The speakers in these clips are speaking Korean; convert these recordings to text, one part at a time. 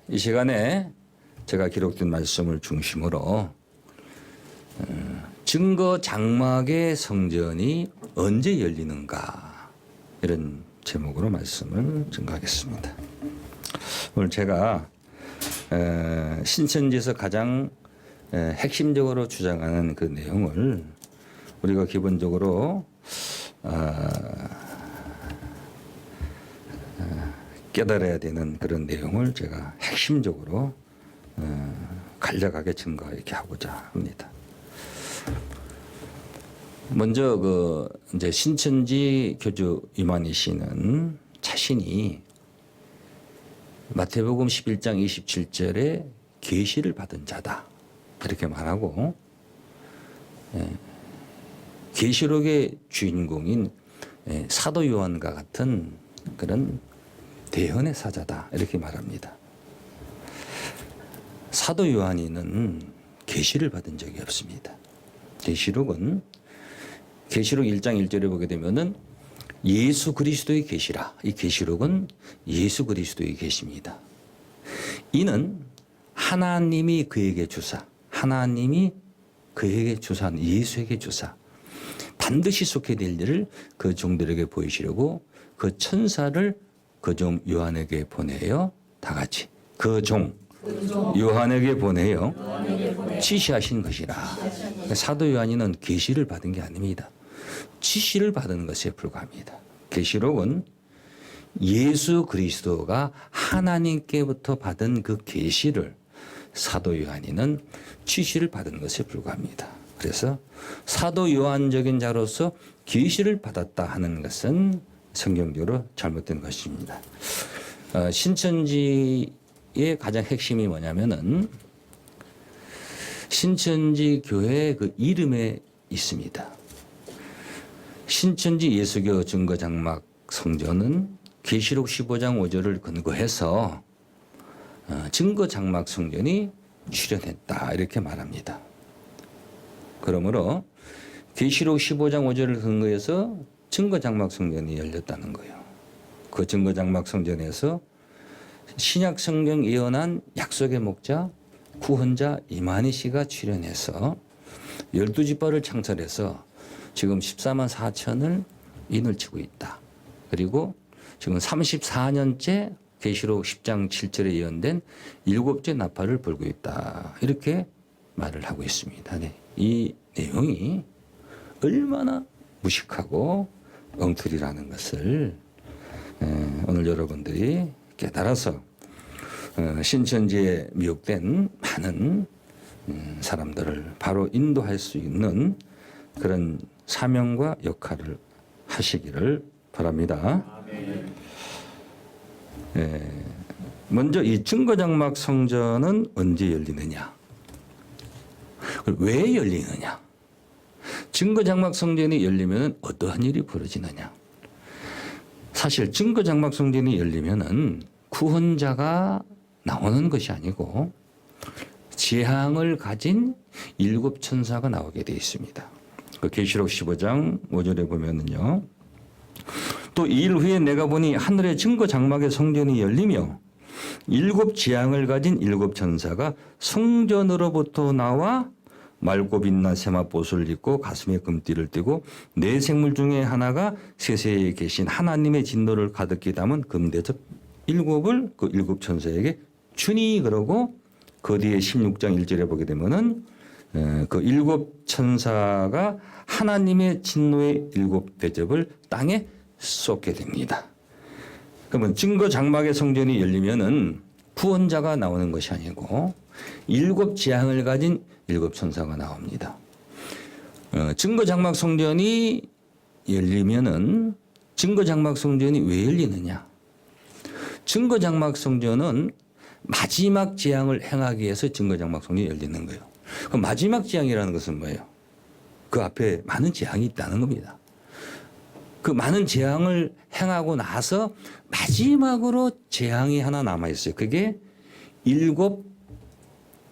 이 시간에 제가 기록된 말씀을 중심으로 증거 장막의 성전이 언제 열리는가 이런 제목으로 말씀을 증거하겠습니다. 오늘 제가 신천지에서 가장 핵심적으로 주장하는 그 내용을 우리가 기본적으로 깨달아야 되는 그런 내용을 제가 핵심적으로 간략하게 증거하게 하고자 합니다. 먼저 이제 신천지 교주 이만희 씨는 자신이 마태복음 11장 27절에 계시를 받은 자다 이렇게 말하고, 계시록의 주인공인 사도 요한과 같은 그런 대현의 사자다 이렇게 말합니다. 사도 요한이는 계시를 받은 적이 없습니다. 계시록은 계시록 1장 1절에 보게 되면은 예수 그리스도의 계시라. 이 계시록은 예수 그리스도의 계시입니다. 이는 하나님이 그에게 주사, 하나님이 그에게 주사한 예수에게 주사 반드시 속해 될 일을 그 종들에게 보이시려고 그 천사를 그 종 요한에게 보내요. 다 같이 그 종 요한에게 보내요. 지시하신 것이라. 사도 요한이는 계시를 받은 게 아닙니다. 지시를 받은 것에 불과합니다. 계시록은 예수 그리스도가 하나님께부터 받은 그 계시를, 사도 요한이는 지시를 받은 것에 불과합니다. 그래서 사도 요한적인 자로서 계시를 받았다 하는 것은 성경적으로 잘못된 것입니다. 신천지의 가장 핵심이 뭐냐면은 신천지 교회 그 이름에 있습니다. 신천지 예수교 증거장막 성전은 계시록 15장 5절을 근거해서 증거장막 성전이 출현했다 이렇게 말합니다. 그러므로 계시록 15장 5절을 근거해서 증거장막 성전이 열렸다는 거예요. 그 증거장막 성전에서 신약 성경 예언한 약속의 목자 구원자 이만희 씨가 출현해서 12지파를 창설해서 지금 14만 4천을 인을 치고 있다. 그리고 지금 34년째 계시록 10장 7절에 예언된 7째 나팔을 불고 있다. 이렇게 말을 하고 있습니다. 네. 이 내용이 얼마나 무식하고 엉터리라는 것을 오늘 여러분들이 깨달아서 신천지에 미혹된 많은 사람들을 바로 인도할 수 있는 그런 사명과 역할을 하시기를 바랍니다. 먼저 이 증거장막 성전은 언제 열리느냐? 왜 열리느냐? 증거장막 성전이 열리면 어떠한 일이 벌어지느냐? 사실 증거장막 성전이 열리면은 구원자가 나오는 것이 아니고 재앙을 가진 7천사가 나오게 되어 있습니다. 그 계시록 15장 5절에 보면은요. 또 2일 후에 내가 보니 하늘의 증거장막의 성전이 열리며 7 재앙을 가진 7천사가 성전으로부터 나와 맑고 빛난 세마포옷을 입고 가슴에 금띠를 띠고 네 생물 중에 하나가 세세에 계신 하나님의 진노를 가득히 담은 금대접 7을 그 7천사에게 주니 그러고 그 뒤에 16장 1절에 보게 되면은 그 7천사가 하나님의 진노의 7대접을 땅에 쏟게 됩니다. 그러면 증거장막의 성전이 열리면은 구원자가 나오는 것이 아니고 7 재앙을 가진 7천사가 나옵니다. 증거장막 성전이 열리면은 증거장막 성전이 왜 열리느냐? 증거장막 성전은 마지막 재앙을 행하기 위해서 증거장막 성전이 열리는 거예요. 그 마지막 재앙이라는 것은 뭐예요? 그 앞에 많은 재앙이 있다는 겁니다. 그 많은 재앙을 행하고 나서 마지막으로 재앙이 하나 남아 있어요. 그게 7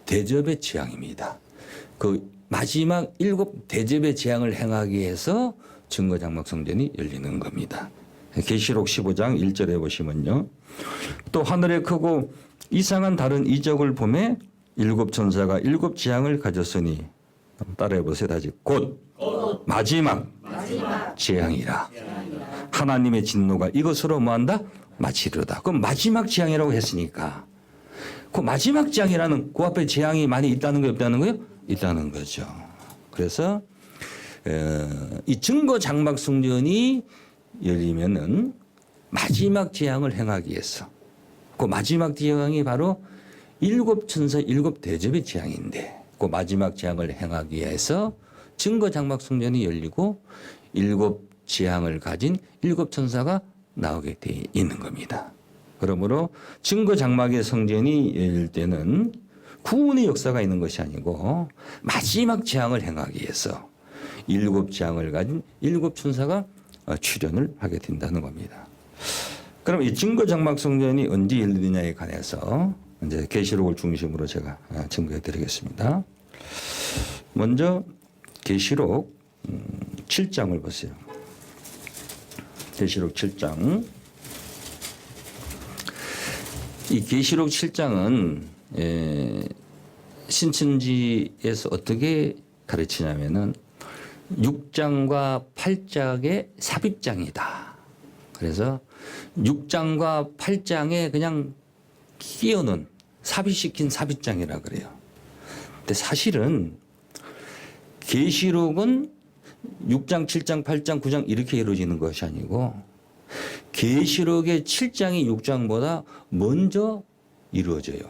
대접의 재앙입니다. 그 마지막 7 대접의 재앙을 행하기 위해서 증거장막 성전이 열리는 겁니다. 계시록 15장 1절에 보시면요. 또 하늘에 크고 이상한 다른 이적을 보매 일곱 천사가 일곱 지향을 가졌으니 따라해 보세요. 다시 곧 마지막 재앙이라. 하나님의 진노가 이것으로 뭐한다? 마치리로다. 그럼 마지막 재앙이라고 했으니까 그 마지막 재앙이라는 그 앞에 재앙이 많이 있다는 거예요? 없다는 거예요? 있다는 거죠. 그래서 이 증거 장막 성전이 열리면은 마지막 재앙을 행하기 위해서 그 마지막 재앙이 바로 일곱 천사 일곱 대접의 재앙인데 그 마지막 재앙을 행하기 위해서 증거 장막 성전이 열리고 일곱 재앙을 가진 일곱 천사가 나오게 돼 있는 겁니다. 그러므로 증거 장막의 성전이 열릴 때는 구원의 역사가 있는 것이 아니고 마지막 재앙을 행하기 위해서 일곱 재앙을 가진 일곱 천사가 출현을 하게 된다는 겁니다. 그럼 이 증거 장막 성전이 언제 열리느냐에 관해서 이제 계시록을 중심으로 제가 증거해 드리겠습니다. 먼저 계시록 7장을 보세요. 계시록 7장. 이 계시록 7장은 신천지에서 어떻게 가르치냐면은 6장과 8장의 삽입장이다. 그래서 6장과 8장에 그냥 끼워넣은 삽입시킨 삽입장이라 그래요. 근데 사실은 계시록은 6장, 7장, 8장, 9장 이렇게 이루어지는 것이 아니고 계시록의 7장이 6장보다 먼저 이루어져요.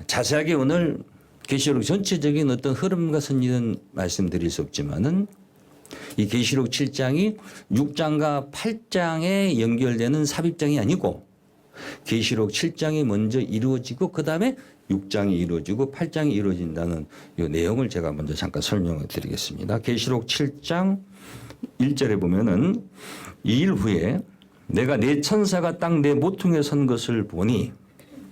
자세하게 오늘 계시록 전체적인 어떤 흐름과 선리는 말씀드릴 수 없지만은 이 계시록 7장이 6장과 8장에 연결되는 삽입장이 아니고 계시록 7장이 먼저 이루어지고 그 다음에 6장이 이루어지고 8장이 이루어진다는 이 내용을 제가 먼저 잠깐 설명을 드리겠습니다. 계시록 7장 1절에 보면은 2일 후에 내가 내 천사가 땅 내 모퉁이에 선 것을 보니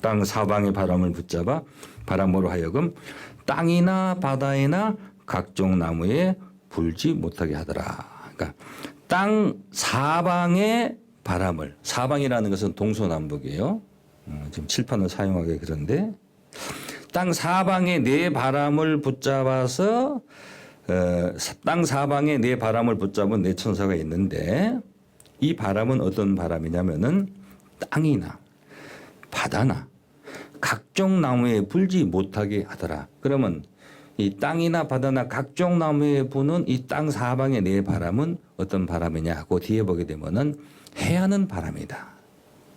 땅 사방의 바람을 붙잡아 바람으로 하여금 땅이나 바다에나 각종 나무에 불지 못하게 하더라. 그러니까 땅 사방의 바람을, 사방이라는 것은 동서남북이에요. 지금 칠판을 사용하기 그런데 땅 사방에 네 바람을 붙잡아서 땅 사방에 네 바람을 붙잡은 네 천사가 있는데 이 바람은 어떤 바람이냐면은 땅이나 바다나 각종 나무에 불지 못하게 하더라. 그러면 이 땅이나 바다나 각종 나무에 부는 이 땅 사방의 네 바람은 어떤 바람이냐 하고 뒤에 보게 되면은 해하는 바람이다.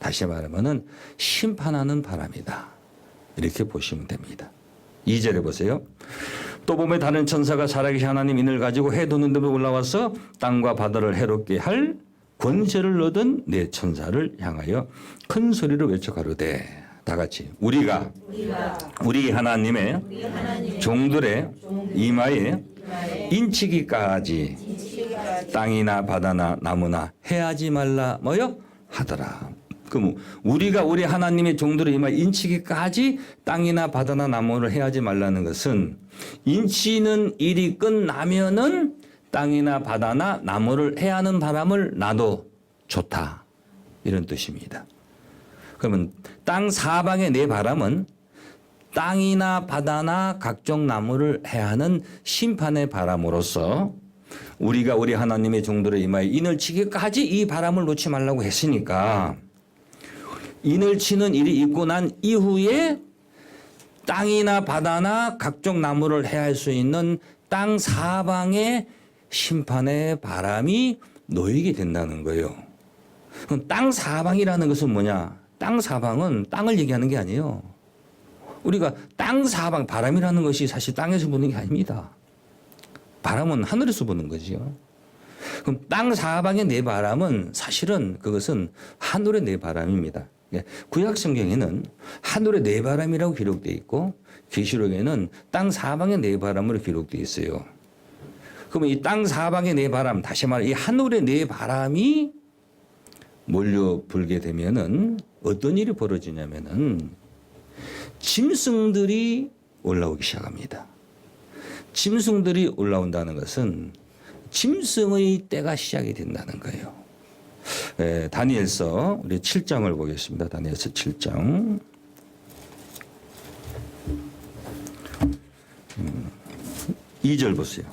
다시 말하면은 심판하는 바람이다. 이렇게 보시면 됩니다. 2절에 보세요. 또 보면 다른 천사가 살아계신 하나님 인을 가지고 해 도는 데로 올라와서 땅과 바다를 해롭게 할 권세를 얻은 네 천사를 향하여 큰 소리로 외쳐 가로되 다 같이 우리가 우리 하나님의 종들의 이마에 인치기까지 땅이나 바다나 나무나 해하지 말라 뭐요? 하더라. 그럼 우리가 우리 하나님의 종들의 이마에 인치기까지 땅이나 바다나 나무를 해하지 말라는 것은 인치는 일이 끝나면은 땅이나 바다나 나무를 해하는 바람을 놔도 좋다. 이런 뜻입니다. 그러면 땅 사방의 네 바람은 땅이나 바다나 각종 나무를 해하는 심판의 바람으로서 우리가 우리 하나님의 종들의 이마에 인을 치기까지 이 바람을 놓지 말라고 했으니까 인을 치는 일이 있고 난 이후에 땅이나 바다나 각종 나무를 해할 수 있는 땅 사방의 심판의 바람이 놓이게 된다는 거예요. 그럼 땅 사방이라는 것은 뭐냐? 땅 사방은 땅을 얘기하는 게 아니에요. 우리가 땅 사방, 바람이라는 것이 사실 땅에서 부는 게 아닙니다. 바람은 하늘에서 부는 거지요. 그럼 땅 사방의 네 바람은 사실은 그것은 하늘의 네 바람입니다. 구약 성경에는 하늘의 네 바람이라고 기록되어 있고 계시록에는 땅 사방의 네 바람으로 기록되어 있어요. 그러면 이 땅 사방의 네 바람, 다시 말해 이 하늘의 네 바람이 몰려 불게 되면은 어떤 일이 벌어지냐면은 짐승들이 올라오기 시작합니다. 짐승들이 올라온다는 것은 짐승의 때가 시작이 된다는 거예요. 다니엘서 우리 7장을 보겠습니다. 다니엘서 7장. 2절 보세요.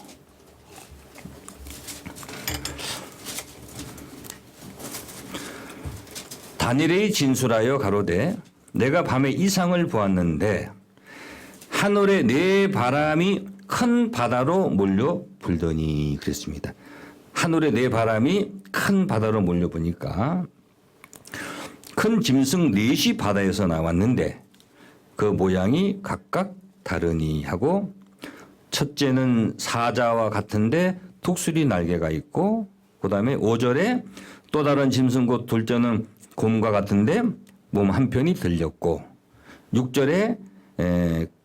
다니엘이 진술하여 가로되 내가 밤에 이상을 보았는데 하늘에 네 바람이 큰 바다로 몰려 불더니 그랬습니다. 하늘에 네 바람이 큰 바다로 몰려 보니까 큰 짐승 넷이 바다에서 나왔는데 그 모양이 각각 다르니 하고 첫째는 사자와 같은데 독수리 날개가 있고 그다음에 5절에 또 다른 짐승 곧 둘째는 곰과 같은데 몸 한편이 들렸고 6절에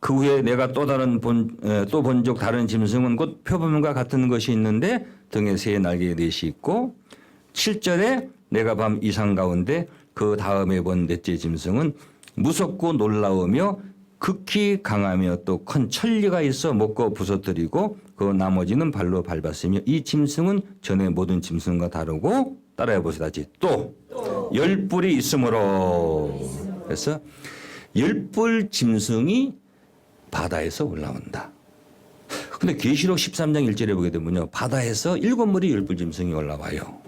그 후에 내가 또 다른 또 본 적 다른 짐승은 곧 표범과 같은 것이 있는데 등에 새 날개 넷이 있고 7절에 내가 밤 이상 가운데 그 다음에 본 넷째 짐승은 무섭고 놀라우며 극히 강하며 또 큰 천리가 있어 먹고 부서뜨리고 그 나머지는 발로 밟았으며 이 짐승은 전에 모든 짐승과 다르고 따라해 보시다지 또 열뿔이 있으므로 그래서 열뿔 짐승이 바다에서 올라온다. 근데 계시록 13장 1절에 보게 되면요. 바다에서 7마리 열뿔 짐승이 올라와요.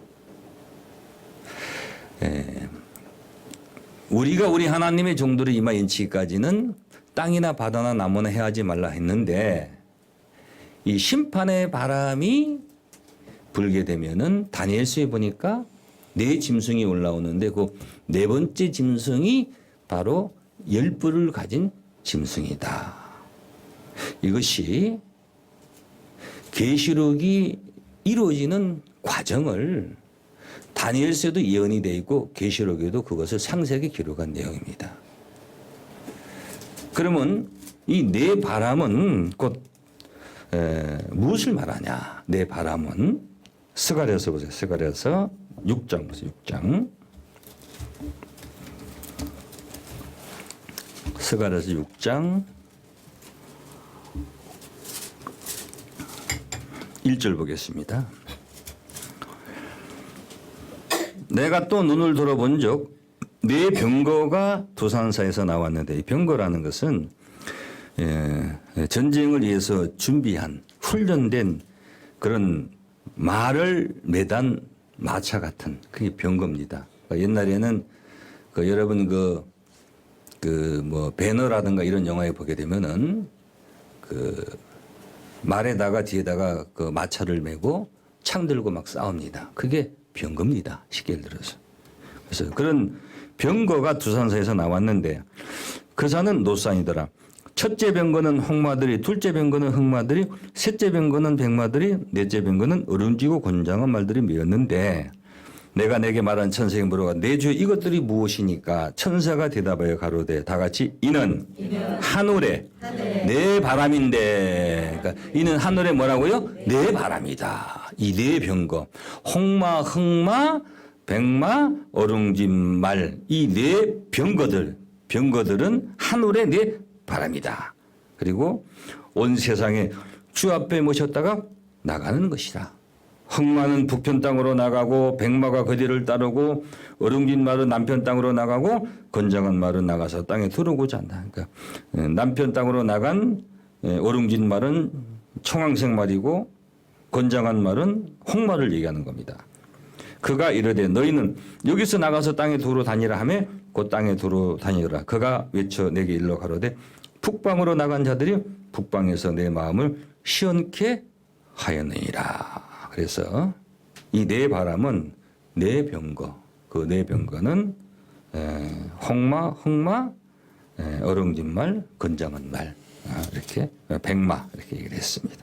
우리가 우리 하나님의 종들을 임하인치까지는 땅이나 바다나 나무나 해하지 말라 했는데 이 심판의 바람이 불게 되면은 다니엘서에 보니까 네 짐승이 올라오는데 그 네 번째 짐승이 바로 열뿔을 가진 짐승이다. 이것이 계시록이 이루어지는 과정을 다니엘서에도 예언이 되어 있고 계시록에도 그것을 상세하게 기록한 내용입니다. 그러면 이 네 바람은 곧 무엇을 말하냐? 네 바람은 스가랴서 보세요. 스가랴서 6장 보세요. 6장. 스가랴서 6장 1절 보겠습니다. 내가 또 눈을 들어본 적 네 병거가 두산사에서 나왔는데 이 병거라는 것은 전쟁을 위해서 준비한 훈련된 그런 말을 매단 마차 같은 그게 병거입니다. 그러니까 옛날에는 여러분 뭐 배너라든가 이런 영화에 보게 되면은 말에다가 뒤에다가 그 마차를 메고 창 들고 막 싸웁니다. 그게 병거입니다. 쉽게 들어서. 그래서 그런 병거가 두산사에서 나왔는데 그 산은 노산이더라. 첫째 병거는 홍마들이, 둘째 병거는 흑마들이, 셋째 병거는 백마들이, 넷째 병거는 어른지고 권장한 말들이 메었는데 내가 내게 말한 천사에게 물어가 내 주여 이것들이 무엇이니까 천사가 대답하여 가로되 다 같이 이는 하늘에 내 바람인데 그러니까 이는 하늘에 뭐라고요? 내 바람이다. 이 네 병거 홍마 흑마 백마 어룽진말 이 네 병거들은 하늘에 내 바람이다. 그리고 온 세상에 주 앞에 모셨다가 나가는 것이다. 흑마는 북편 땅으로 나가고 백마가 그 뒤를 따르고 어룽진 말은 남편 땅으로 나가고 건장한 말은 나가서 땅에 들어오고자 한다. 그러니까 남편 땅으로 나간 어룽진 말은 청황색 말이고 건장한 말은 홍마를 얘기하는 겁니다. 그가 이르되 너희는 여기서 나가서 땅에 두루 다니라 하며 그 땅에 두루 다니라. 그가 외쳐 내게 일러 가로되 북방으로 나간 자들이 북방에서 내 마음을 시원케 하였느니라. 그래서 이 네 바람은 네 병거, 그 네 병거는 홍마, 흑마, 어룽진말, 건장한 말, 이렇게 백마 이렇게 얘기를 했습니다.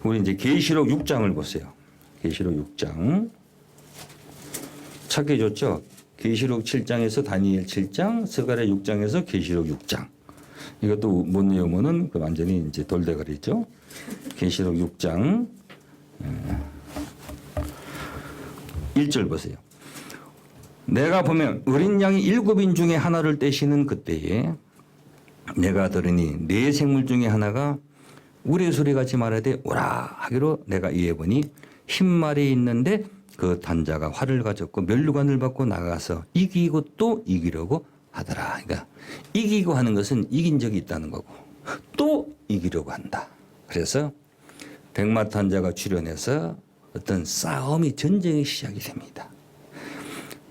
우리 이제 계시록 6장을 보세요. 계시록 6장 찾기 좋죠. 계시록 7장에서 다니엘 7장, 스가랴 6장에서 계시록 6장. 이것도 못 외우면은 완전히 이제 돌대가리죠. 계시록 6장 1절 보세요. 내가 보면 어린 양이 7인 중에 하나를 떼시는 그때에 내가 들으니 네 생물 중에 하나가 우레소리 같이 말하되 오라 하기로 내가 이에 보니 흰 말이 있는데 그 단자가 활을 가졌고 면류관을 받고 나가서 이기고 또 이기려고 하더라. 그러니까 이기고 하는 것은 이긴 적이 있다는 거고 또 이기려고 한다. 그래서 백마탄자가 출현해서 어떤 싸움이 전쟁이 시작이 됩니다.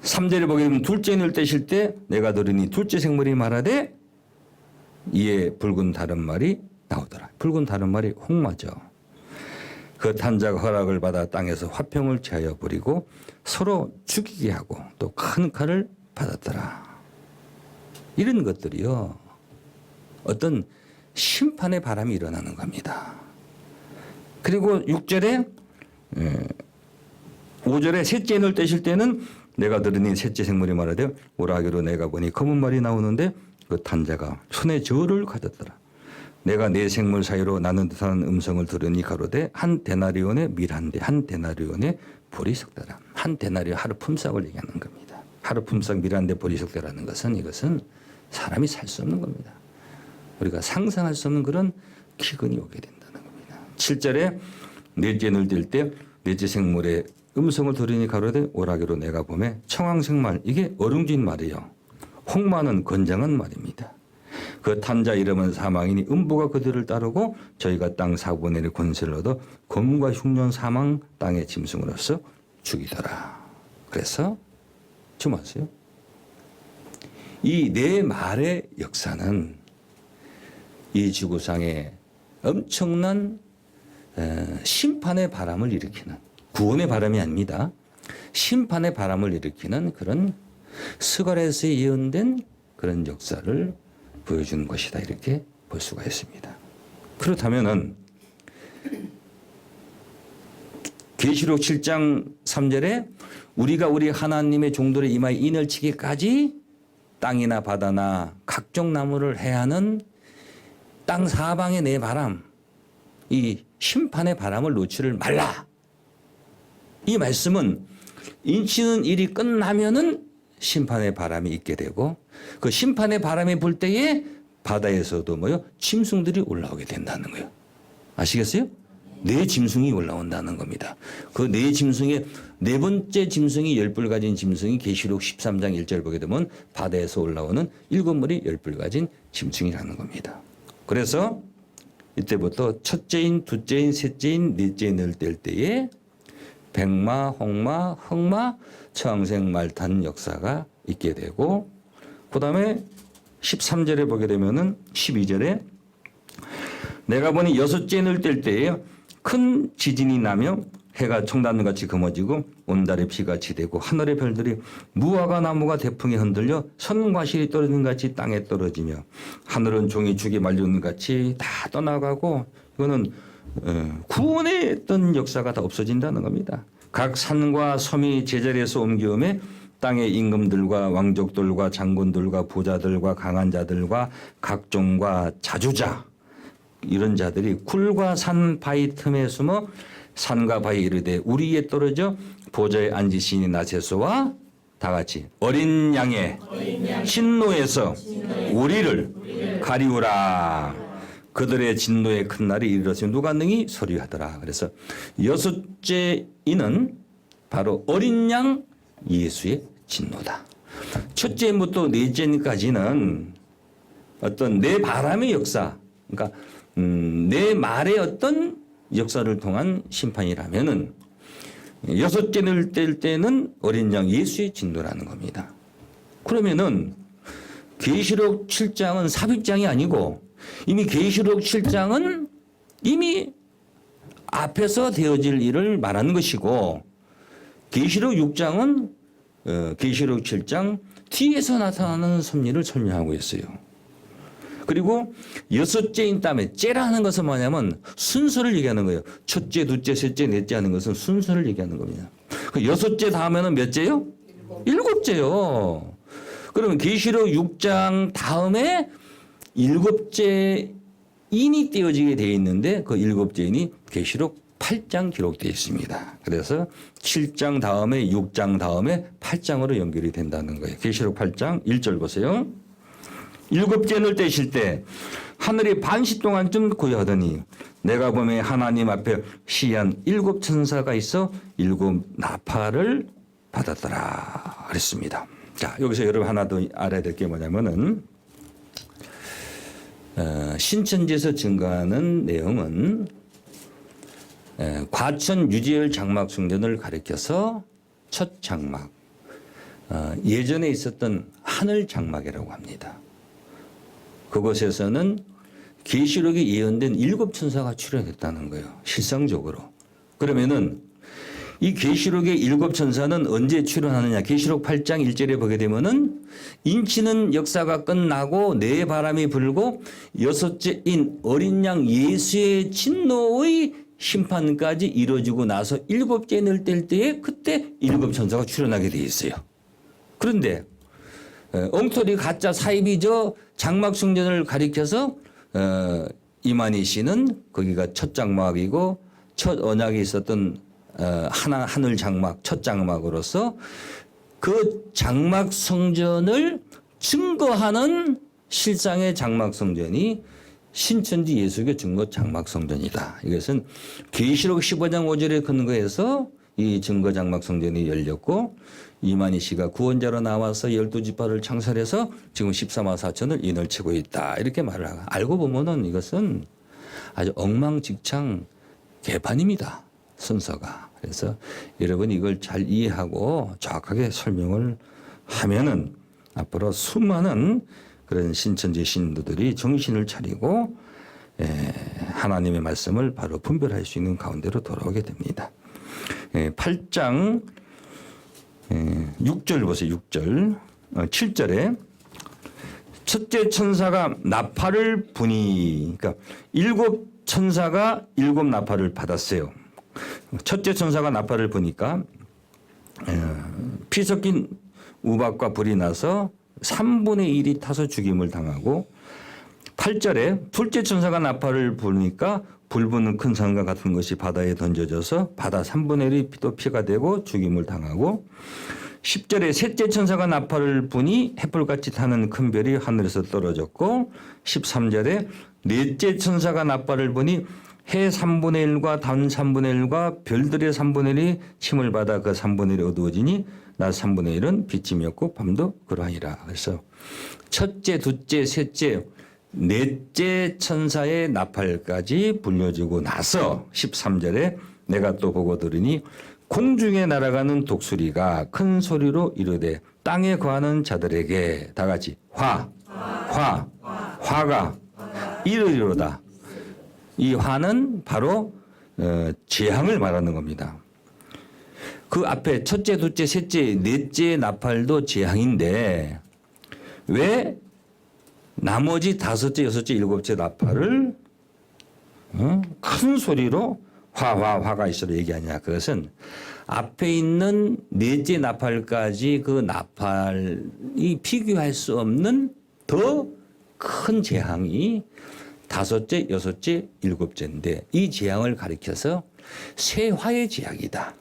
3절에 보게 되면 둘째 인을 떼실 때 내가 들으니 둘째 생물이 말하되 이에 붉은 다른 말이 나오더라. 붉은 다른 말이 홍마죠. 그 탄자가 허락을 받아 땅에서 화평을 제하여 버리고 서로 죽이게 하고 또 큰 칼을 받았더라. 이런 것들이요. 어떤 심판의 바람이 일어나는 겁니다. 그리고 6절에 5절에 셋째 인을 떼실 때는 내가 들으니 셋째 생물이 말하되 오라기로 내가 보니 검은 말이 나오는데 그 탄자가 손에 저를 가졌더라. 내가 네 생물 사이로 나는 듯한 음성을 들으니 가로되 한 데나리온의 밀한데 한 데나리온의 보리석대라. 한 데나리온 하루 품삯을 얘기하는 겁니다. 하루 품삯 밀한데 보리석대라는 것은 이것은 사람이 살 수 없는 겁니다. 우리가 상상할 수 없는 그런 기근이 오게 된다는 겁니다. 7절에 넷째 인을 뗄 때 넷째 생물의 음성을 들으니 가로되 오라기로 내가 보매 청황색 말 이게 어룽진 말이요. 홍마는 건장한 말입니다. 그 탄자 이름은 사망이니 음부가 그들을 따르고 저희가 땅 4분의 1 권세를 얻어 검과 흉년 사망 땅의 짐승으로서 죽이더라. 그래서 지금 아세요? 이 네 말의 역사는 이 지구상에 엄청난 심판의 바람을 일으키는 구원의 바람이 아닙니다. 심판의 바람을 일으키는 그런 스가랴에서 예언된 그런 역사를 보여주는 것이다. 이렇게 볼 수가 있습니다. 그렇다면은 계시록 7장 3절에 우리가 우리 하나님의 종들의 이마에 인을 치기까지 땅이나 바다나 각종 나무를 해하는 땅 사방의 내 바람, 이 심판의 바람을 놓지를 말라. 이 말씀은 인치는 일이 끝나면은 심판의 바람이 있게 되고 그 심판의 바람이 불 때에 바다에서도 뭐요? 짐승들이 올라오게 된다는 거예요. 아시겠어요? 네 짐승이 올라온다는 겁니다. 그 네 짐승의 네 번째 짐승이 10뿔 가진 짐승이 계시록 13장 1절 보게 되면 바다에서 올라오는 7머리 10뿔 가진 짐승이라는 겁니다. 그래서 이때부터 첫째인, 둘째인, 셋째인, 넷째인을 뗄 때에 백마, 홍마, 흑마, 청색, 말탄 역사가 있게 되고 그 다음에 13절에 보게 되면은 12절에 내가 보니 여섯째 인을 뗄 때에 큰 지진이 나며 해가 청단같이 검어지고 온달에 피같이 되고 하늘의 별들이 무화과 나무가 대풍에 흔들려 선과실이 떨어진 같이 땅에 떨어지며 하늘은 종이 죽이 말리는 같이 다 떠나가고 이거는 구원의 어떤 역사가 다 없어진다는 겁니다. 각 산과 섬이 제자리에서 옮겨오매 땅의 임금들과 왕족들과 장군들과 부자들과 강한 자들과 각종과 자주자 이런 자들이 굴과 산 바위 틈에 숨어 산과 바위 이르되 우리에 떨어져 보좌에 앉으시니 나세소와 다 같이 어린 양의 진노에서 우리를 가리우라. 그들의 진노의 큰 날이 이르렀으니 누가 능히 소리하더라. 그래서 여섯째 인은 바로 어린 양 예수의 진노다. 첫째 인부터 넷째 인까지는 어떤 내 바람의 역사, 그러니까 내 말의 어떤 역사를 통한 심판이라면은 여섯째를 뗄 때는 어린 양 예수의 진노라는 겁니다. 그러면은 계시록 7장은 삽입장이 아니고 이미 계시록 7장은 이미 앞에서 되어질 일을 말하는 것이고 계시록 6장은 계시록 7장 뒤에서 나타나는 섭리를 설명하고 있어요. 그리고 여섯째인 다음에 째라는 것은 뭐냐면 순서를 얘기하는 거예요. 첫째, 둘째, 셋째, 넷째 하는 것은 순서를 얘기하는 겁니다. 그 여섯째 다음에는 몇째요? 일곱째요. 그러면 계시록 6장 다음에 일곱째 인이 떼어지게 되어 있는데 그 일곱째 인이 계시록 8장 기록되어 있습니다. 그래서 7장 다음에 6장 다음에 8장으로 연결이 된다는 거예요. 계시록 8장 1절 보세요. 일곱째 인을 떼실 때 하늘이 반시 동안쯤 고요하더니 내가 보면 하나님 앞에 시한 7 천사가 있어 7 나팔을 받았더라 그랬습니다. 자, 여기서 여러분 하나 더 알아야 될 게 뭐냐면은 신천지에서 증거하는 내용은 과천 유재열 장막 성전을 가리켜서 첫 장막, 예전에 있었던 하늘 장막이라고 합니다. 그곳에서는 계시록에 예언된 7 천사가 출현했다는 거예요. 실상적으로. 그러면은 이 계시록의 7 천사는 언제 출현하느냐? 계시록 8장 1절에 보게 되면은 인치는 역사가 끝나고 내 바람이 불고 6째인 어린 양 예수의 진노의 심판까지 이루어지고 나서 7째 늘 뗄 때에 그때 7 천사가 출현하게 돼 있어요. 그런데 엉터리 가짜 사입이죠. 장막 성전을 가리켜서 이만희 씨는 거기가 첫 장막이고 첫 언약이 있었던 하늘 장막, 첫 장막으로서 그 장막 성전을 증거하는 실상의 장막 성전이 신천지 예수교 증거 장막 성전이다. 이것은 계시록 15장 5절에 근거해서 이 증거 장막 성전이 열렸고 이만희 씨가 구원자로 나와서 12지파를 창설해서 지금 14만 4천을 인을 치고 있다. 이렇게 말을 하고 알고 보면은 이것은 아주 엉망진창 개판입니다. 순서가. 그래서 여러분 이걸 잘 이해하고 정확하게 설명을 하면은 앞으로 수많은 그런 신천지 신도들이 정신을 차리고 하나님의 말씀을 바로 분별할 수 있는 가운데로 돌아오게 됩니다. 8장 6절 보세요. 6절 7절에 첫째 천사가 나팔을 부니 그러니까 7 천사가 7 나팔을 받았어요. 첫째 천사가 나팔을 부니까 피 섞인 우박과 불이 나서 3분의 1이 타서 죽임을 당하고 8절에 둘째 천사가 나팔을 부니까 불 붙는 큰 산과 같은 것이 바다에 던져져서 바다 3분의 1이 또 피가 되고 죽임을 당하고 10절에 셋째 천사가 나팔을 부니 햇불같이 타는 큰 별이 하늘에서 떨어졌고 13절에 넷째 천사가 나팔을 부니 해 3분의 1과 단 3분의 1과 별들의 3분의 1이 침을 받아 그 3분의 1이 어두워지니 낮 3분의 1은 빛이었고 밤도 그러하니라. 그래서 첫째, 둘째, 셋째, 넷째 천사의 나팔까지 불려지고 나서 13절에 내가 또 보고 들으니 공중에 날아가는 독수리가 큰 소리로 이르되 땅에 거하는 자들에게 다 같이 화가 이르리로다. 이 화는 바로 재앙을 말하는 겁니다. 그 앞에 첫째, 둘째, 셋째, 넷째 나팔도 재앙인데 왜 나머지 다섯째, 여섯째, 일곱째 나팔을 큰 소리로 화가 있어도 얘기하냐. 그것은 앞에 있는 넷째 나팔까지 그 나팔이 비교할 수 없는 더 큰 재앙이 다섯째, 여섯째, 일곱째인데 이 재앙을 가리켜서 세 화의 재앙이다.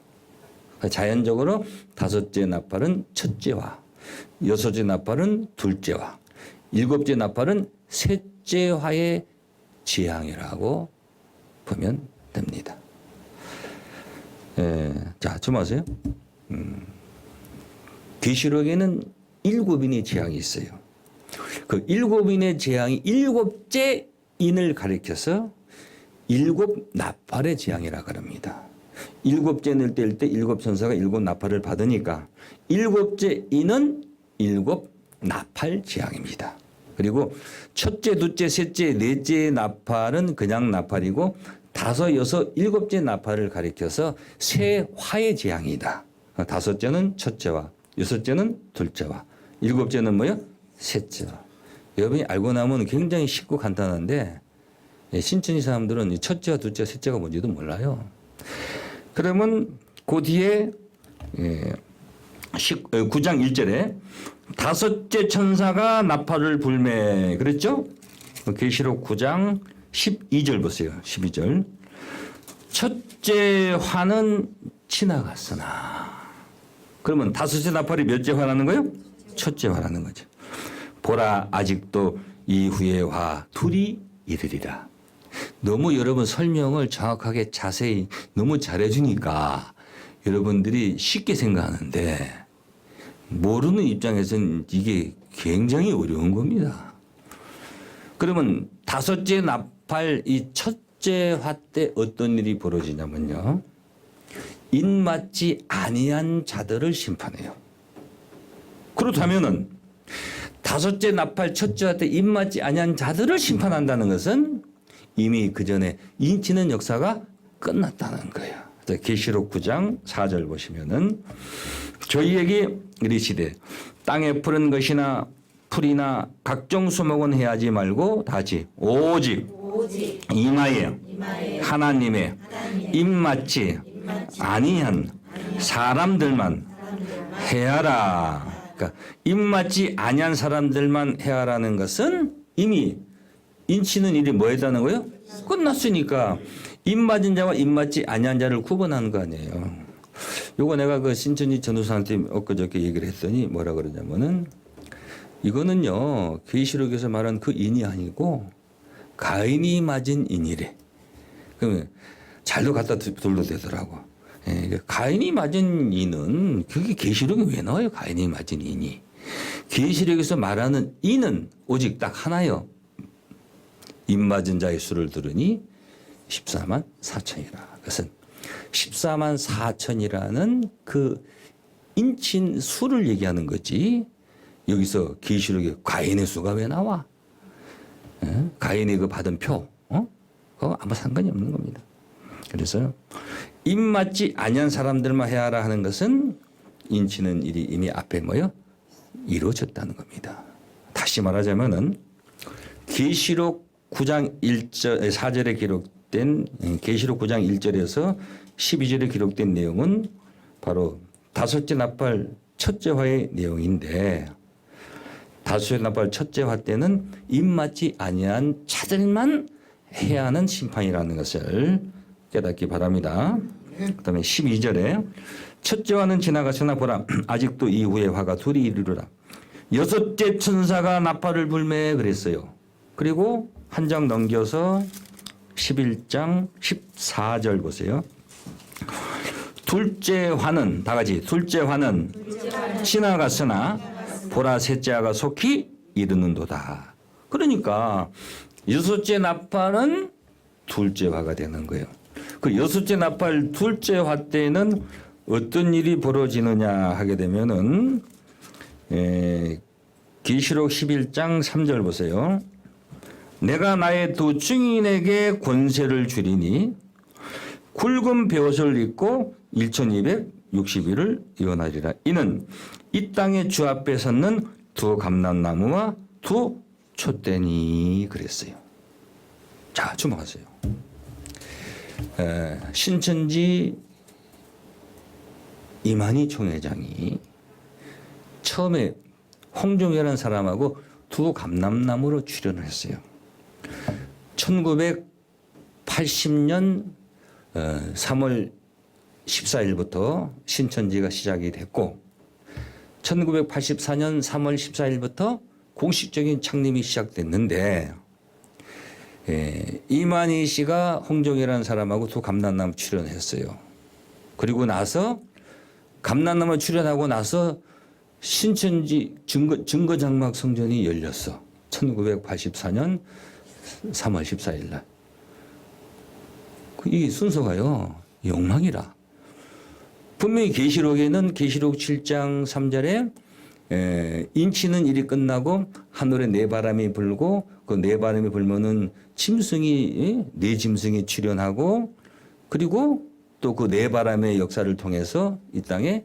자연적으로 다섯째 나팔은 첫째화, 여섯째 나팔은 둘째화, 일곱째 나팔은 셋째화의 재앙이라고 보면 됩니다. 자, 좀 아세요? 계시록에는 7인의 재앙이 있어요. 그 7인의 재앙이 7째 인을 가리켜서 7 나팔의 재앙이라 그럽니다. 7째 늘 뗄 때 7 천사가 7 나팔을 받으니까 7째 인은 7 나팔 재앙입니다. 그리고 첫째, 둘째, 셋째, 넷째 나팔은 그냥 나팔이고 다섯, 여섯, 일곱째 나팔을 가리켜서 세 화의 재앙이다. 다섯째는 첫째와, 여섯째는 둘째와, 일곱째는 뭐요? 셋째와. 여러분이 알고 나면 굉장히 쉽고 간단한데 신천지 사람들은 첫째와 둘째, 셋째가 뭔지도 몰라요. 그러면 그 뒤에 9장 1절에 다섯째 천사가 나팔을 불매 그랬죠? 계시록 9장 12절 보세요. 12절. 첫째 화는 지나갔으나 그러면 다섯째 나팔이 몇째 화라는 거예요? 첫째 화라는 거죠. 보라 아직도 이후의 화 둘이 이르리라. 너무 여러분 설명을 정확하게 자세히 너무 잘해주니까 여러분들이 쉽게 생각하는데 모르는 입장에서는 이게 굉장히 어려운 겁니다. 그러면 다섯째 나팔 이 첫째 화 때 어떤 일이 벌어지냐면요. 인맞지 아니한 자들을 심판해요. 그렇다면은 다섯째 나팔 첫째 화 때 인맞지 아니한 자들을 심판한다는 것은 이미 그 전에 인치는 역사가 끝났다는 거예요. 계시록 9장 4절 보시면은 저희에게 이르시되 땅에 푸른 것이나 풀이나 각종 수목은 해하지 말고 다시 오직 임하여 하나님의 입맞지 아니한 사람들만 해하라. 그러니까 입맞지 아니한 사람들만 해하라는 것은 이미 인치는 일이 뭐 했다는 거예요? 끝났으니까 입맞은 자와 입맞지 아니한 자를 구분하는 거 아니에요. 요거 내가 그 신천지 전도사한테 엊그저께 얘기를 했더니 뭐라 그러냐면은 이거는요 계시록에서 말한 그 인이 아니고 가인이 맞은 인이래. 그러면 잘도 갖다 둘러 대더라고. 예, 가인이 맞은 인은 그게 계시록에 왜 나와요? 가인이 맞은 인이. 계시록에서 말하는 인은 오직 딱 하나요. 입 맞은 자의 수를 들으니 14만 4천이라. 그것은 14만 4천이라는 그 인친 수를 얘기하는 거지. 여기서 계시록에 가인의 수가 왜 나와? 예? 가인이 그 받은 표, 그거 아무 상관이 없는 겁니다. 그래서 입 맞지 아니한 사람들만 해야라 하는 것은 인치는 일이 이미 앞에 뭐요? 이루어졌다는 겁니다. 다시 말하자면은 계시록 9장 1절 4절에 기록된 계시록 9장 1절에서 12절에 기록된 내용은 바로 다섯째 나팔 첫째 화의 내용인데 다섯째 나팔 첫째 화 때는 입맞지 아니한 자들만 해야 하는 심판이라는 것을 깨닫기 바랍니다. 그다음에 12절에 첫째 화는 지나갔으나 보라 아직도 이후의 화가 둘이 이르리라. 여섯째 천사가 나팔을 불매 그랬어요. 그리고 한 장 넘겨서 11장 14절 보세요. 둘째 화는 다 같이 둘째 화는 지나갔으나 보라 셋째 화가 속히 이르는도다. 그러니까 여섯째 나팔은 둘째 화가 되는 거예요. 그 여섯째 나팔 둘째 화 때는 어떤 일이 벌어지느냐 하게 되면은 계시록 11장 3절 보세요. 내가 나의 두 증인에게 권세를 주리니 굵은 베옷을 입고 1260일을 예언하리라. 이는 이 땅의 주 앞에 섰는 두 감람나무와 두 촛대니 그랬어요. 자, 주목하세요. 신천지 이만희 총회장이 처음에 홍종이라는 사람하고 두 감람나무로 출연을 했어요. 1980년 3월 14일부터 신천지가 시작이 됐고 1984년 3월 14일부터 공식적인 창립이 시작됐는데 이만희 씨가 홍종이라는 사람하고 두 감람나무 출연했어요. 그리고 나서 감람나무 출연하고 나서 신천지 증거장막 성전이 열렸어. 1984년 3월 14일 날. 이 순서가요. 욕망이라. 분명히 계시록에는 계시록 7장 3절에 인치는 일이 끝나고 하늘에 네 바람이 불고 그 네 바람이 불면은 짐승이 네 짐승이 출현하고 그리고 또 그 네 바람의 역사를 통해서 이 땅에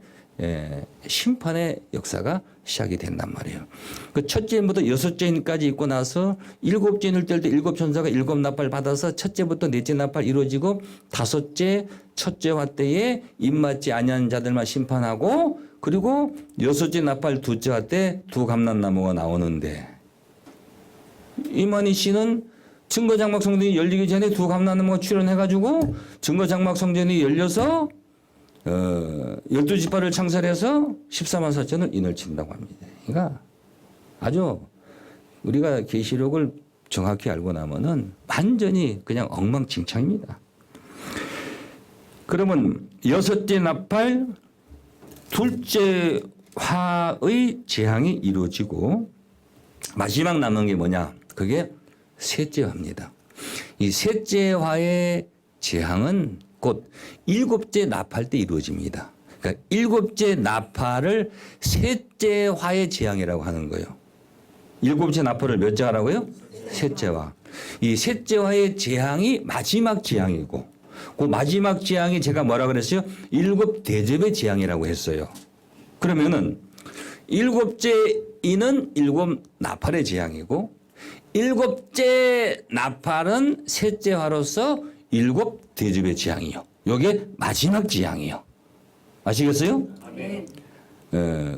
심판의 역사가 시작이 된단 말이에요. 그 첫째부터 여섯째 인까지 있고 나서 일곱째 인을 뗄 때 일곱 천사가 일곱 나팔 받아서 첫째부터 넷째 나팔 이루어지고 다섯째 첫째 화 때에 입맞지 아니한 자들만 심판하고 그리고 여섯째 나팔 둘째 화 때 두 감람나무가 나오는데 이만희 씨는 증거장막 성전이 열리기 전에 두 감람나무가 출현해가지고 증거장막 성전이 열려서 12지파를 창설해서 14만 4천을 인을 친다고 합니다. 그러니까 아주 우리가 계시록을 정확히 알고 나면은 완전히 그냥 엉망진창입니다. 그러면 여섯째 나팔, 둘째 화의 재앙이 이루어지고 마지막 남은 게 뭐냐? 그게 셋째 화입니다. 이 셋째 화의 재앙은 곧 일곱째 나팔 때 이루어집니다. 그러니까 일곱째 나팔을 셋째 화의 재앙이라고 하는 거예요. 일곱째 나팔을 몇째 화라고요? 셋째 화. 이 셋째 화의 재앙이 마지막 재앙이고 그 마지막 재앙이 제가 뭐라 그랬어요? 일곱 대접의 재앙이라고 했어요. 그러면은 일곱째 이는 일곱 나팔의 재앙이고 일곱째 나팔은 셋째 화로서 일곱 대접의 재앙이요. 요게 마지막 재앙이요. 아시겠어요? 아멘.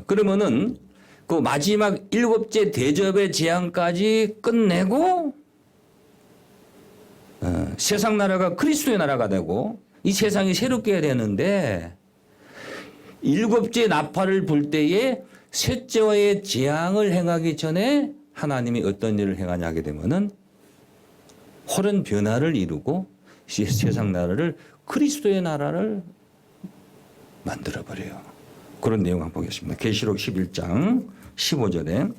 그러면은 그 마지막 일곱째 대접의 재앙까지 끝내고 세상 나라가 그리스도의 나라가 되고 이 세상이 새롭게 해야 되는데 일곱째 나팔을 불 때에 셋째와의 재앙을 행하기 전에 하나님이 어떤 일을 행하냐 하게 되면은 홀은 변화를 이루고 세상 나라를 그리스도의 나라를 만들어버려요. 그런 내용 한번 보겠습니다. 계시록 11장 15절에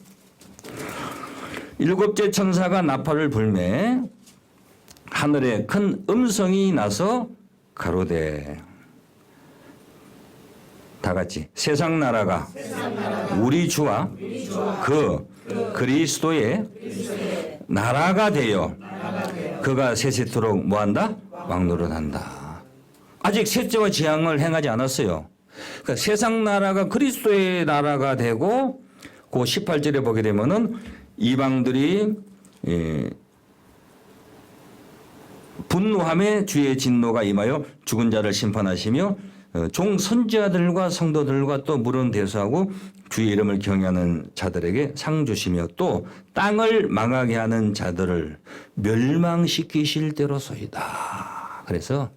일곱째 천사가 나팔을 불매 하늘에 큰 음성이 나서 가로되 다 같이 세상 나라가 우리 주와 그 그리스도의 나라가 되어 그가 세세토록 뭐한다? 왕노릇한다. 아직 셋째와 재앙을 행하지 않았어요. 그러니까 세상 나라가 그리스도의 나라가 되고 그 18절에 보게 되면은 이방들이 분노함에 주의 진노가 임하여 죽은 자를 심판하시며 종 선지자들과 성도들과 또 물은 대수하고 주의 이름을 경외하는 자들에게 상 주시며 또 땅을 망하게 하는 자들을 멸망시키실 대로소이다. 그래서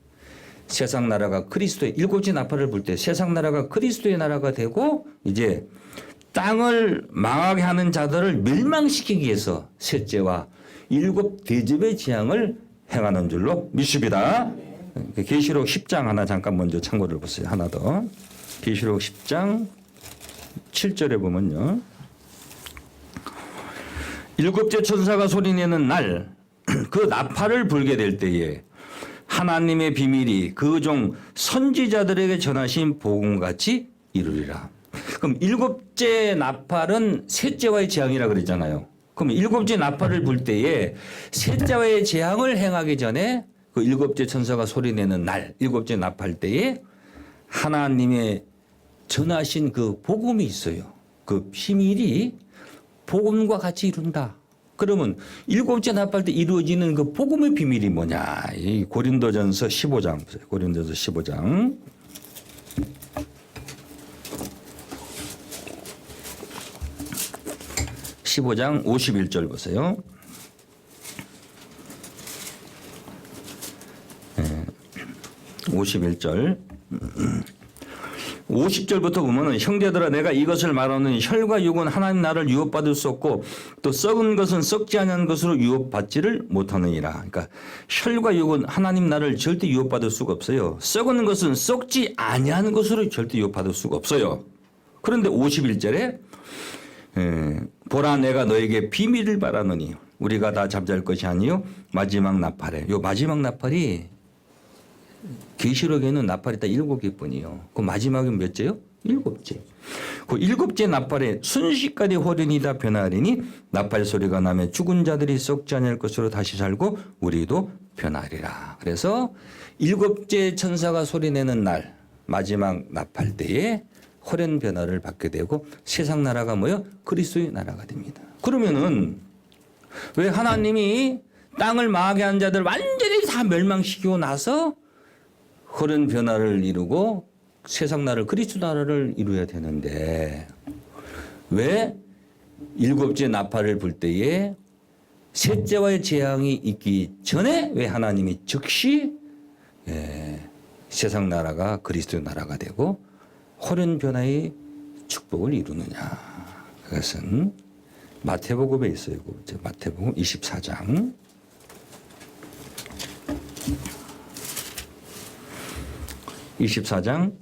세상 나라가 그리스도의 일곱째 나팔을 불 때 세상 나라가 그리스도의 나라가 되고 이제 땅을 망하게 하는 자들을 멸망시키기 위해서 셋째와 일곱 대접의 재앙을 행하는 줄로 믿습니다. 계시록 10장 하나 잠깐 먼저 참고를 보세요. 하나 더. 계시록 10장 7절에 보면요. 일곱째 천사가 소리내는 날 그 나팔을 불게 될 때에 하나님의 비밀이 그 종 선지자들에게 전하신 복음같이 이루리라. 그럼 일곱째 나팔은 셋째와의 재앙이라 그랬잖아요. 그럼 일곱째 나팔을 불 때에 셋째와의 재앙을 행하기 전에 그 일곱째 천사가 소리내는 날 일곱째 나팔 때에 하나님의 전하신 그 복음이 있어요. 그 비밀이 복음과 같이 이룬다. 그러면 일곱째 나팔 때 이루어지는 그 복음의 비밀이 뭐냐? 이 고린도전서 15장 보세요. 고린도전서 15장. (15장) 51절 보세요. 51절 50절부터 보면은 형제들아 내가 이것을 말하는 혈과 육은 하나님 나라를 유업받을 수 없고 또 썩은 것은 썩지 않은 것으로 유업받지를 못하느니라. 그러니까 혈과 육은 하나님 나라를 절대 유업받을 수가 없어요. 썩은 것은 썩지 아니한 것으로 절대 유업받을 수가 없어요. 그런데 51절에 보라 내가 너에게 비밀을 말하노니 우리가 다 잠잘 것이 아니요 마지막 나팔에 요 마지막 나팔이 계시록에는 나팔이 딱 7개뿐이요. 그 마지막은 몇째요? 7째. 그 7째 나팔에 순식간에 호련이 다 변하리니 나팔 소리가 나면 죽은 자들이 썩지 않을 것으로 다시 살고 우리도 변하리라. 그래서 7째 천사가 소리내는 날 마지막 나팔 때에 호련 변화를 받게 되고 세상 나라가 뭐요? 그리스도의 나라가 됩니다. 그러면은 왜 하나님이 땅을 망하게 한 자들 완전히 다 멸망시키고 나서 그런 변화를 이루고 세상 나라를 그리스도 나라를 이루어야 되는데 왜 일곱째 나팔을 불 때에 셋째와의 재앙이 있기 전에 왜 하나님이 즉시 세상 나라가 그리스도 나라가 되고 호련 변화의 축복을 이루느냐. 그것은 마태복음에 있어요. 마태복음 24장 24장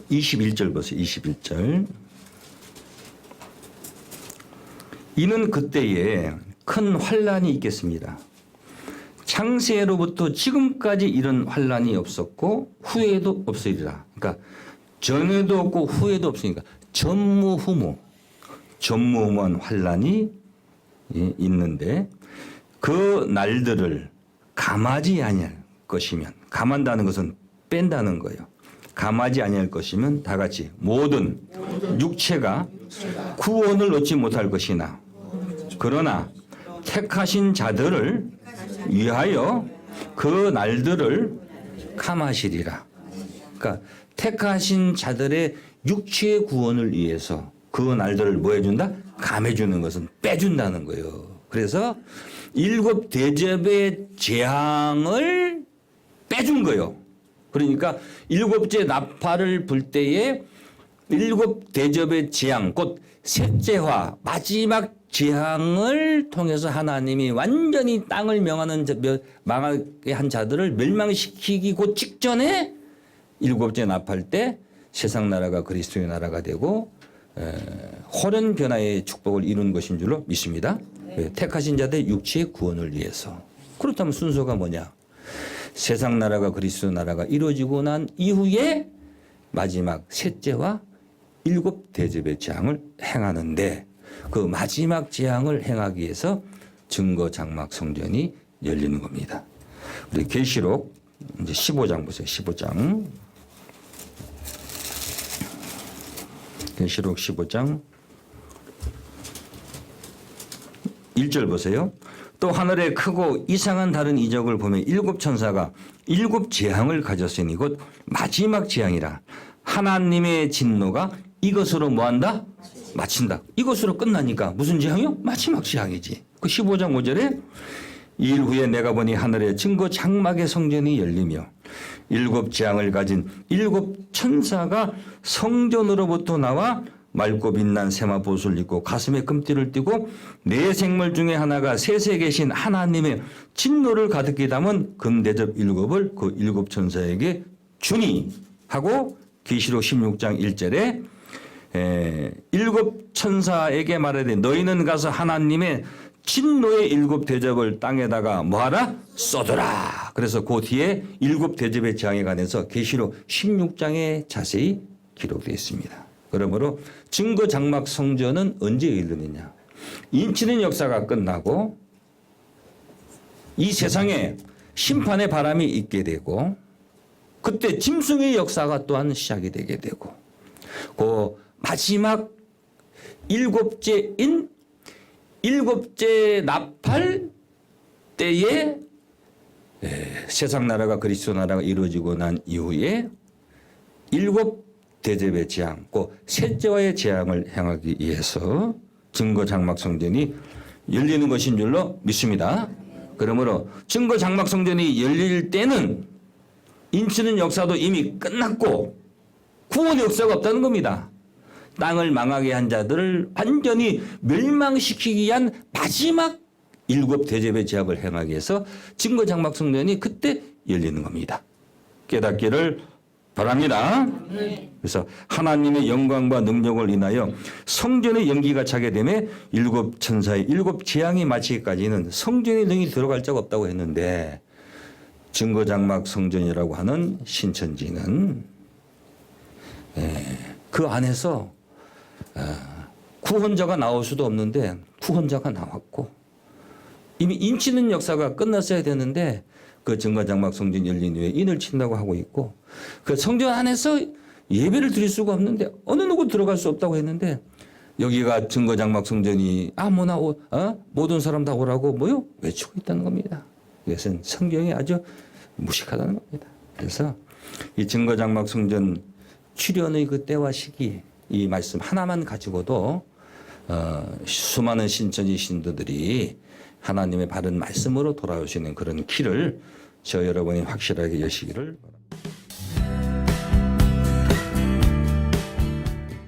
21절 보세요. 21절. 이는 그때에 큰 환란이 있겠습니다. 창세로부터 지금까지 이런 환란이 없었고 후에도 없으리라. 그러니까 전에도 없고 후에도 없으니까 전무후무한 환란이 있는데 그 날들을 감하지 아니할 것이면, 감한다는 것은 뺀다는 거예요. 감하지 아니할 것이면 다 같이 모든 육체가 구원을 얻지 못할 것이나 그러나 택하신 자들을 위하여 그 날들을 감하시리라. 그러니까 택하신 자들의 육체의 구원을 위해서 그 날들을 뭐 해준다? 감해주는 것은 빼준다는 거예요. 그래서 7 대접의 재앙을 빼준 거예요. 그러니까 7째 나팔을 불 때에 7 대접의 재앙, 곧 셋째화, 마지막 재앙을 통해서 하나님이 완전히 땅을 망하게 한 자들을 멸망시키기 곧 직전에 7째 나팔 때 세상 나라가 그리스도의 나라가 되고 호련 변화의 축복을 이룬 것인 줄로 믿습니다. 택하신 자들의 육체의 구원을 위해서. 그렇다면 순서가 뭐냐? 세상 나라가 그리스도 나라가 이루어지고 난 이후에 마지막 셋째와 7 대접의 재앙을 행하는데 그 마지막 재앙을 행하기 위해서 증거 장막 성전이 열리는 겁니다. 우리 계시록 이제 15장 보세요. 15장. 계시록 15장 1절 보세요. 또 하늘에 크고 이상한 다른 이적을 보며 7 천사가 7 재앙을 가졌으니 곧 마지막 재앙이라. 하나님의 진노가 이것으로 뭐한다? 마친다. 이것으로 끝나니까 무슨 재앙이요? 마지막 재앙이지. 그 15장 5절에 이일 후에 내가 보니 하늘에 증거 장막의 성전이 열리며 7 재앙을 가진 7 천사가 성전으로부터 나와 맑고 빛난 세마포옷을 입고 가슴에 금띠를 띠고 네 생물 중에 하나가 셋에 계신 하나님의 진노를 가득히 담은 금대접 7을 그 7 천사에게 주니 하고 계시록 16장 1절에 7 천사에게 말하되 너희는 가서 하나님의 진노의 7 대접을 땅에다가 뭐하라? 쏟으라. 그래서 그 뒤에 7 대접의 재앙에 관해서 계시록 16장에 자세히 기록되어 있습니다. 그러므로 증거 장막 성전은 언제 열리느냐? 인치는 역사가 끝나고 이 세상에 심판의 바람이 있게 되고 그때 짐승의 역사가 또한 시작이 되게 되고 그 마지막 7째인 7째 나팔 때에 세상 나라가 그리스도 나라가 이루어지고 난 이후에 7 대접의 재앙, 그 셋째와의 재앙을 행하기 위해서 증거 장막 성전이 열리는 것인 줄로 믿습니다. 그러므로 증거 장막 성전이 열릴 때는 인치는 역사도 이미 끝났고 구원의 역사가 없다는 겁니다. 땅을 망하게 한 자들을 완전히 멸망시키기 위한 마지막 7 대접의 재앙을 행하기 위해서 증거 장막 성전이 그때 열리는 겁니다. 깨닫기를 바랍니다. 그래서 하나님의 영광과 능력을 인하여 성전의 연기가 차게 되면 7 천사의 7 재앙이 마치기까지는 성전의 능이 들어갈 자가 없다고 했는데 증거 장막 성전이라고 하는 신천지는 그 안에서 구원자가 나올 수도 없는데 구원자가 나왔고 이미 인치는 역사가 끝났어야 되는데 그 증거 장막 성전 열린 후에 인을 친다고 하고 있고 그 성전 안에서 예배를 드릴 수가 없는데 어느 누구 들어갈 수 없다고 했는데 여기가 증거 장막 성전이 아무나 모든 사람 다 오라고 뭐요? 외치고 있다는 겁니다. 이것은 성경이 아주 무식하다는 겁니다. 그래서 이 증거 장막 성전 출현의 그 때와 시기 이 말씀 하나만 가지고도 수많은 신천지 신도들이 하나님의 바른 말씀으로 돌아올 수 있는 그런 길을 저 여러분이 확실하게 여시기를 바랍니다.